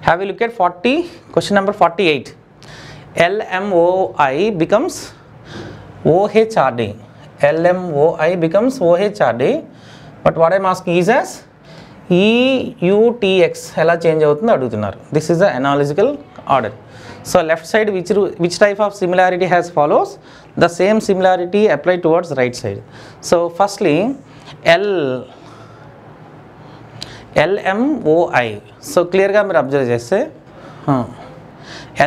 Have a look at question number 48. LMOI becomes OHRD. LMOI becomes OHRD. But what I am asking is as EUTX ఎలా change అవుతుందో అడుగుతున్నారు. This is the analogical order. So left side which type of similarity has follows? The same similarity applied towards right side. So firstly LMOI. So clear గా మీరు observe చేస్తే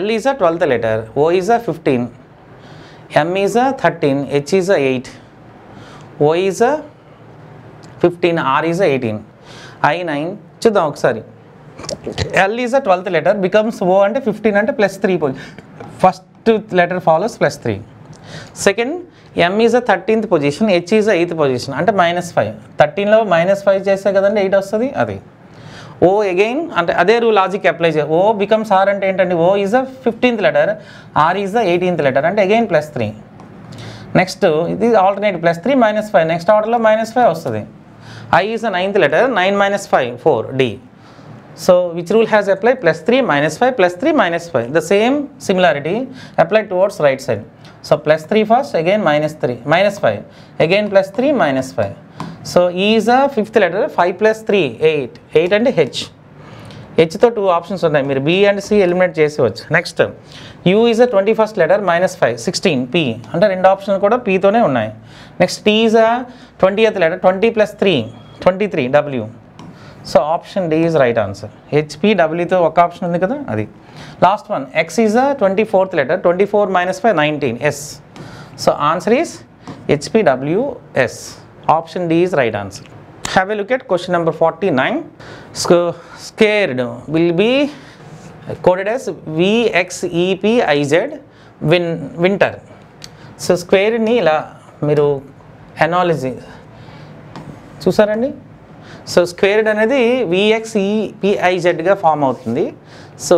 L is a 12th letter, O is a 15, M is a 13, H is a 8, O is a 15, R is a 18, I 9. చూద్దాం ఒకసారి. L is a 12th letter, becomes O అంటే 15 అంటే +3. First letter follows +3. Second M is a 13th position, H is a 8th position అంటే -5. 13లో -5 చేస్తే కదండి 8 వస్తుంది. అది O again అంటే అదే రూల్ లాజిక్ అప్లై చేయాలి. O బికమ్స్ R అంటే ఏంటండి, O is a 15th letter, R is the 18th letter అంటే అగైన్ +3. నెక్స్ట్ ఇది ఆల్టర్నేట్ +3 -5, నెక్స్ట్ ఆర్డర్లో -5 వస్తుంది. I is a 9th letter, 9 - 5 4 D. So which rule has applied? +3 -5 +3 -5. The same similarity applied towards right side. So +3 first, again -3 -5, again +3 -5. So E is a 5th letter, 5 + 3 8 and H. Hతో 2 options ఉన్నాయి, మీరు B and C eliminate చేసేవచ్చు. Next U is a 21st letter, -5 16 P అంటే రెండు ఆప్షన్లు కూడా P తోనే ఉన్నాయి. Next T is a 20th letter, 20 + 3 23 W. So option D is right answer. HPWతో ఒక ఆప్షన్ ఉంది కదా అది. Last one X is a 24th letter, 24 - 5 19 S. So answer is HPWS. Option D is right answer. Have a look at question number 49. Scared will be coded as VXEPIZ winter. So squared ni ila మీరు analogy చూసారండి. So squared అనేది VXEPIZగా form అవుతుంది. So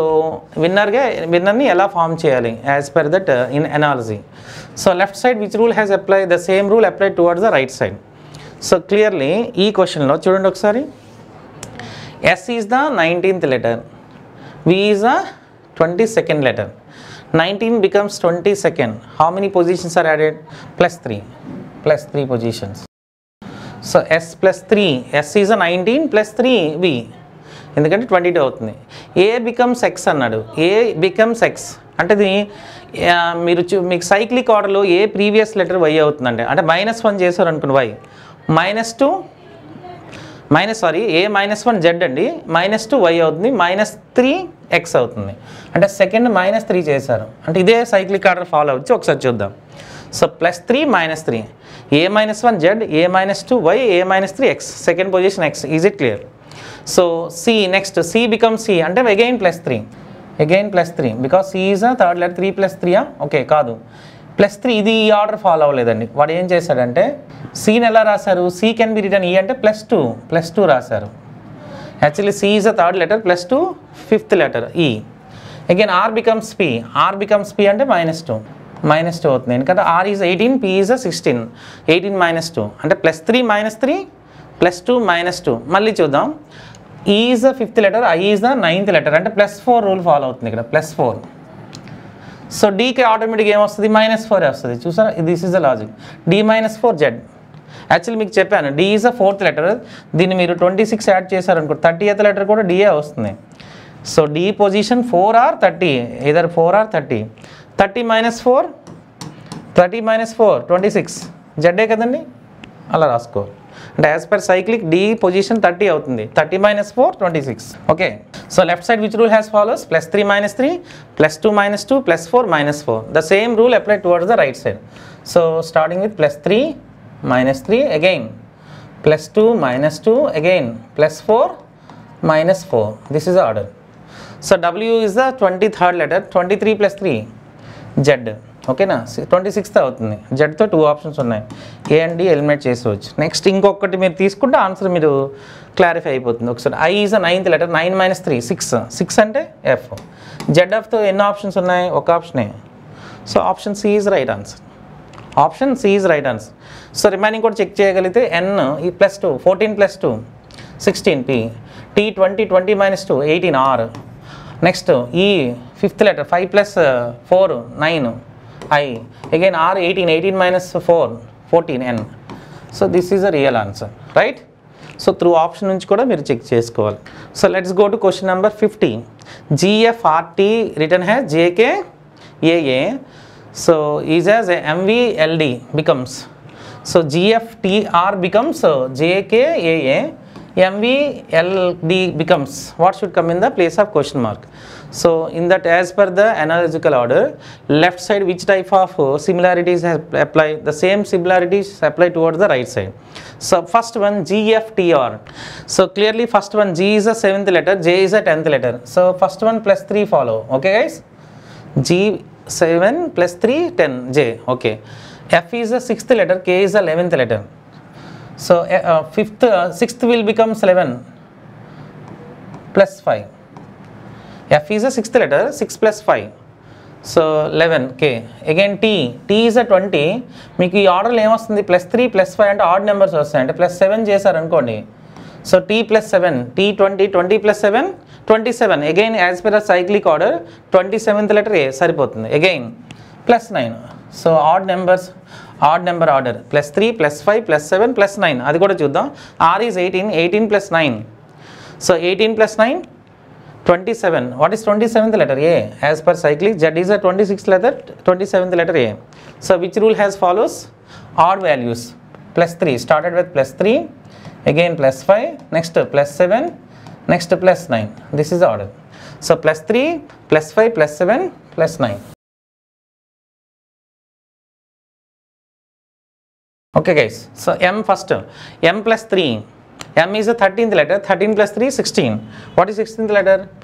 విన్నర్ని ఎలా form చేయాలి as per that in analogy. So left side which rule has apply the same rule apply towards the right side. So clearly ఈ క్వశ్చన్లో చూడండి ఒకసారి. S is the 19th letter, V is the 22nd letter, 19 becomes 22nd. How many positions are added? +3 positions. So S +3, S is a 19 +3 V ఎందుకంటే 22 అవుతుంది. A becomes X అన్నాడు. A becomes X అంటే ఇది మీకు సైక్లిక్ ఆర్డర్లో ఏ previous letter Y అవుతుందండి. అంటే -1 చేశారు అనుకోండి Y, -2 A -1 Z అండి, -2 Y అవుతుంది, -3 X అవుతుంది. అంటే సెకండ్ -3 చేశారు అంటే ఇదే సైక్లిక్ ఆర్డర్ ఫాలో అవచ్చు. ఒకసారి చూద్దాం. So +3 -3 A -1 Z, A -2 Y, A -3 X, second position X. Is it clear? So C next C become C అంటే again +3 because C is a third letter. 3 + 3 okay కాదు, +3 ఇది ఈ ఆర్డర్ ఫాలో అవ్వలేదండి. వాడు ఏం చేశాడంటే Cని ఎలా రాశారు, C can be return E అంటే +2 రాశారు. Actually C is a third letter, +2 5th letter E. Again R becomes P అంటే -2 అవుతుంది ఎందుకంటే R ఈజ్ 18, P ఈజ్ 16, 18 - 2 అంటే +3 -3 +2 -2. మళ్ళీ చూద్దాం. E is the 5th letter, I is the 9th letter అంటే +4 rule follow అవుతుంది ఇక్కడ, +4. సో Dకి ఆటోమేటిక్గా ఏమొస్తుంది, -4 వస్తుంది. చూసారా, this is the logic. D -4 Z. Actually మీకు చెప్పాను D is the 4th letter, దీన్ని మీరు 26 యాడ్ చేశారనుకో 30th లెటర్ కూడా D వస్తుంది. So D position 4 or 30, either 4 or 30. 30 - 4 26 Z కదండి, అలా రాసుకోవాలి. అంటే as per cyclic D position 30 అవుతుంది. 30 - 4 26. Okay, so left side which rule has follows? +3 -3 +2 -2 +4 -4. The same rule apply towards the right side. So starting with +3 -3 again +2 -2 again +4 -4. This is order. So W is the 23rd letter, 23 + 3 Z. ఓకేనా, 26th అవుతుంది. జెడ్తో 2 options ఉన్నాయి, A and D eliminate చేసుకోవచ్చు. Next ఇంకొకటి మీరు తీసుకుంటే answer మీరు clarify అయిపోతుంది. ఒకసారి I is a 9th letter, 9 - 3 6 అంటే F. ZFతో ఎన్ని ఆప్షన్స్ ఉన్నాయి, ఒక ఆప్షనే. So option C is right answer. So remaining కూడా చెక్ చేయగలిగితే N +2 14 + 2 16 P, T 20 - 2 18 R, Next E, fifth letter, 5 plus 4, 9, I. Again R, 18, 18 minus 4, 14, N. So this is a real answer, right? So through option nunchi kuda meer check chesukovali. So let's go to question number 50. GFRT written as JKAA. So is as MVLD becomes. So GFTR becomes JKAA. MVLD becomes, what should come in the place of question mark? So in that, as per the analogical order, left side which type of similarities apply? The same similarities apply towards the right side. So first one, GFTR. So clearly first one, G is a 7th letter, J is a 10th letter. So first one plus 3 follow. Okay guys, G 7 plus 3 10, J. Okay, F is the 6th letter, K is the 11th letter. So 6th will become 11 plus 5. F is a 6th letter, 6 plus 5. So 11, K. Again T is a 20. మీకు ఈ ఆర్డర్లో ఏమొస్తుంది? Plus 3 plus 5 అంటే odd numbers వస్తాయి, అంటే plus 7 చేశారు అనుకోండి. So T plus 7, T 20, 20 plus 7 27. Again as per cyclic order 27th letter A సరిపోతుంది. Again plus 9. So odd numbers, odd number order, plus 3 plus 5 plus 7 plus 9. అది కూడా చూద్దాం. R is 18, 18 plus 9. So 18 plus 9 27. What is 27th letter? A. As per cyclic, Z is a 26th letter, 27th letter A. So which rule has follows? Odd values. Plus 3, started with plus 3, again plus 5, next plus 7, next plus 9. This is the order. So plus 3, plus 5, plus 7, plus 9. Okay guys, so M first, M plus 3. M is the 13th letter, 13 plus 3, 16. What is 16th letter? P.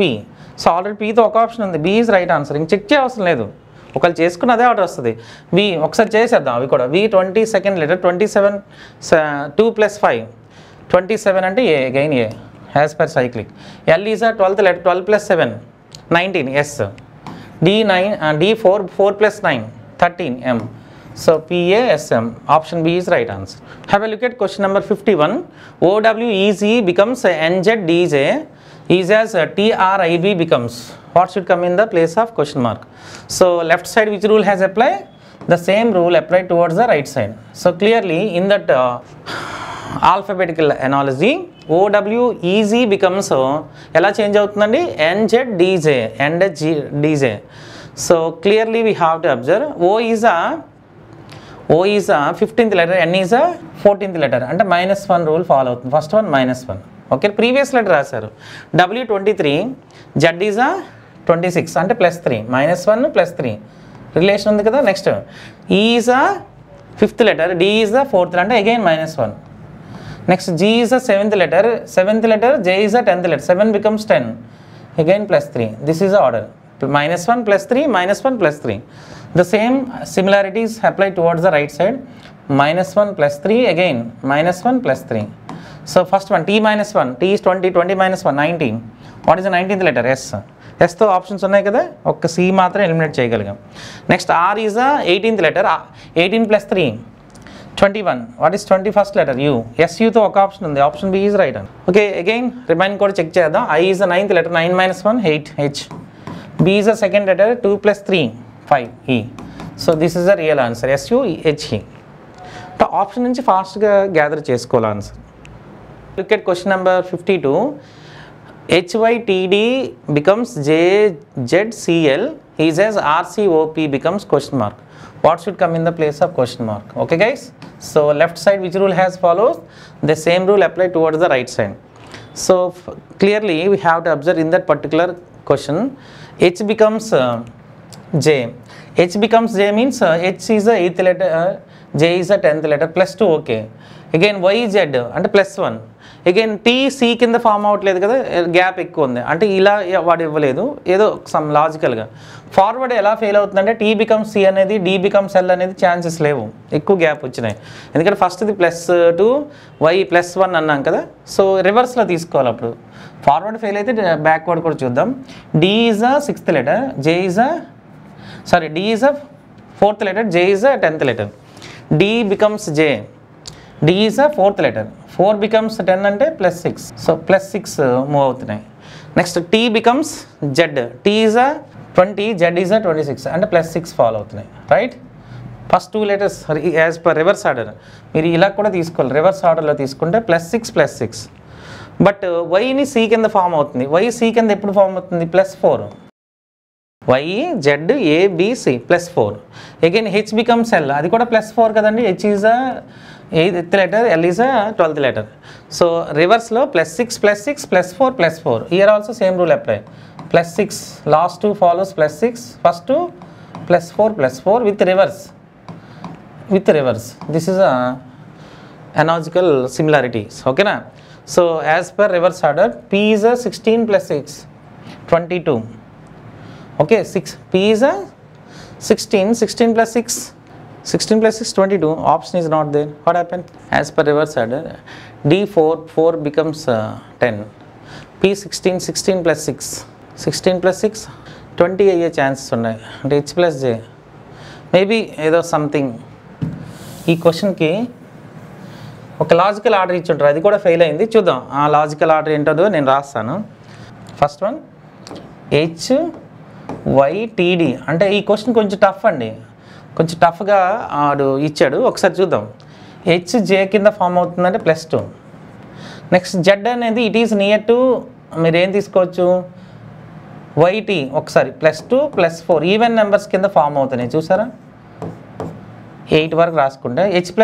So already P తో ఒక option ఉంది, B is right answer. ఇంక check చేయవసరం లేదు, ఒకళ్ళు చేసుకున్న అదే order వస్తుంది. V ఒకసారి చేసేద్దాం అవి కూడా. V 22nd letter, 27, 2 plus 5, 27 అంటే A, again A, as per cyclic. L is a 12th letter, 12 plus 7, 19, S. D 9, D 4, 4 plus 9, 13, M. So PASM, option B is right answer. Have a look at question number 51. OWEZ becomes NZDJ, is as TRIB becomes. What should come in the place of question mark? So left side which rule has applied? The same rule applied towards the right side. So clearly in that alphabetical analogy, OWEZ becomes ఎలా change అవుతుందండి? NZDJ, NZDJ. So clearly we have to observe O is a 15th letter, N is a 14th letter, అంటే -1 rule follow అవుతుంది. First one -1. Okay, previous letter రాశారు. W 23, Z is a 26 అంటే +3, -1 +3 relation ఉంది కదా. Next E is a 5th letter, D is a 4th అంటే again -1. Next G is a 7th letter, J is a 10th letter, 7 becomes 10, again +3. This is the order, -1 +3, -1 +3. The same similarities apply towards the right side. -1 +3, again -1 +3. So first one, T -1, T is 20, 20 -1, 19. What is the 19th letter? S. S తో options ఉన్నాయి కదా, ఒక్క C మాత్రం eliminate చేయగలిగాం. Next R is a 18th letter, 18 + 3, 21. What is 21st letter? U. SU తో ఒక option ఉంది, option B is right. Okay, again remaining కూడా చెక్ చేద్దాం. I is the 9th letter, 9 - 1, 8, H. B is the second letter, 2 + 3, 5, E. So this is the real answer, SUHE. The option నుంచి ఫాస్ట్గా gather చేసుకోవాలి answer. Look at question number 52. HYTD becomes JZCL, is as RCOP becomes question mark. What should come in the place of question mark? Okay guys, so left side which rule has follows? The same rule applied towards the right side. So clearly we have to observe in that particular question, H becomes J. H becomes J means H is the 8th letter, J is the 10th letter, +2. Okay, again Y Z అంటే +1. Again T C కింద form అవ్వట్లేదు కదా, gap ఎక్కువ ఉంది, అంటే ఇలా వాడు ఇవ్వలేదు, ఏదో సమ్ లాజికల్గా. ఫార్వర్డ్ ఎలా ఫెయిల్ అవుతుందంటే T becomes C అనేది, D becomes L అనేది ఛాన్సెస్ లేవు, ఎక్కువ గ్యాప్ వచ్చినాయి. ఎందుకంటే ఫస్ట్ది +2, Y +1 అన్నాం కదా. సో రివర్స్లో తీసుకోవాలి. అప్పుడు ఫార్వర్డ్ ఫెయిల్ అయితే బ్యాక్వర్డ్ కూడా చూద్దాం. D is a 6th letter, D is a 4th letter, J is a 10th letter. D becomes J, D is a 4th letter, 4 becomes 10 అంటే +6. సో +6 మూవ్ అవుతున్నాయి. Next T becomes Z. T is a 20, Z is a 26 అంటే +6 follow అవుతున్నాయి. Right, first 2 letters as per reverse order. మీరు ఇలా కూడా తీసుకోవాలి, reverse ఆర్డర్లో తీసుకుంటే +6. బట్ వైని సి కింద ఫామ్ అవుతుంది. వై సి కింద ఎప్పుడు ఫామ్ అవుతుంది? +4. Y Z ABC +4. Again H becomes L, అది కూడా +4 కదండి. H is a 8th letter, L is a 12th letter. So రివర్స్లో +6 +4 +4. Here also same rule apply. +6 last 2 follows +6, first +4 with reverse. This is a analogical similarities. ఓకేనా? So as per reverse order P is a 16 + 6 22. Okay, 6 P is a 16 + 6 22. Option is not there. What happen? As per reverse order D 4 becomes 10. P 16 + 6 20 అయ్యే chances ఉన్నాయి. అంటే H + J maybe ఏదో something. ఈ క్వశ్చన్కి ఒక logical order ఇచ్చి ఉంటారు, అది కూడా ఫెయిల్ అయింది. చూద్దాం ఆ లాజికల్ ఆర్డర్ ఏంటో నేను రాస్తాను. First one HYTD. అంటే ఈ క్వశ్చన్ కొంచెం టఫ్ అండి, కొంచెం టఫ్గా ఆడు ఇచ్చాడు. ఒకసారి చూద్దాం. HJ కింద ఫామ్ అవుతుందంటే +2. నెక్స్ట్ Z అనేది ఇట్ ఈస్ నియర్ టు, మీరు ఏం తీసుకోవచ్చు? YT. ఒకసారి +2 +4 ఈవెన్ నెంబర్స్ కింద ఫామ్ అవుతున్నాయి. చూసారా? 8 వరకు రాసుకుంటే H +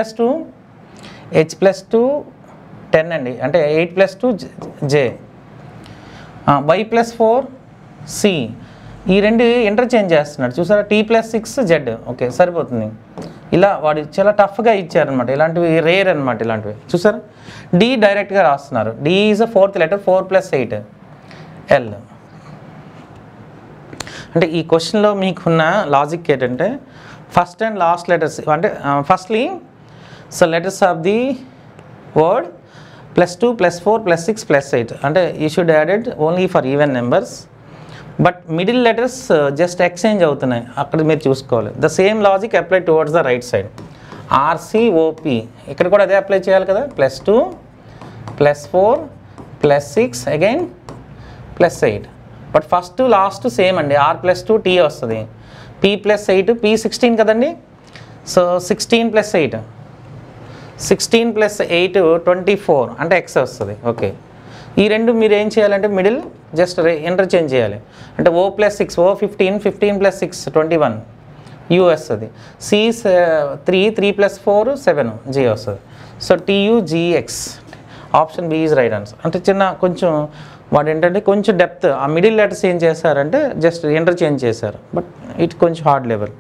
2 10 అండి, అంటే 8 + 2 J. Y + 4 C. ఈ రెండు ఇంటర్చేంజ్ చేస్తున్నాడు. చూసారా? T + 6 Z. ఓకే, సరిపోతుంది. ఇలా వాడు చాలా టఫ్గా ఇచ్చారనమాట. ఇలాంటివి రేర్ అనమాట. ఇలాంటివి చూసారా? D డైరెక్ట్గా రాస్తున్నారు. D is 4th letter, 4 + 8 L. అంటే ఈ క్వశ్చన్లో మీకున్న లాజిక్ ఏంటంటే ఫస్ట్ అండ్ లాస్ట్ లెటర్స్. అంటే firstly so letters of the word +2 +4 +6 +8 అంటే you should added only for even numbers. But middle letters just exchange అవుతున్నాయి, అక్కడ మీరు చూసుకోవాలి. The same logic apply towards the right side. RCOP ఇక్కడ కూడా అదే apply చేయాలి కదా. +2 +4 +6 again +8. But first last same అండి. R + 2 T వస్తుంది. P + 8 P 16 కదండి. సో 16 + 8 24 అంటే X వస్తుంది. ఓకే, ఈ రెండు మీరు ఏం చేయాలంటే మిడిల్ జస్ట్ ఇంటర్చేంజ్ చేయాలి. అంటే O + 6 O 15 + 6 21 U వస్తుంది. C 3 + 4 7 G వస్తుంది. So TUGX. Option B is right answer. అంటే చిన్న కొంచెం వాడు ఏంటంటే కొంచెం డెప్త్ ఆ మిడిల్ లెటర్స్ ఏం చేశారంటే జస్ట్ ఇంటర్చేంజ్ చేశారు. బట్ ఇట్ కొంచెం హార్డ్ లెవెల్.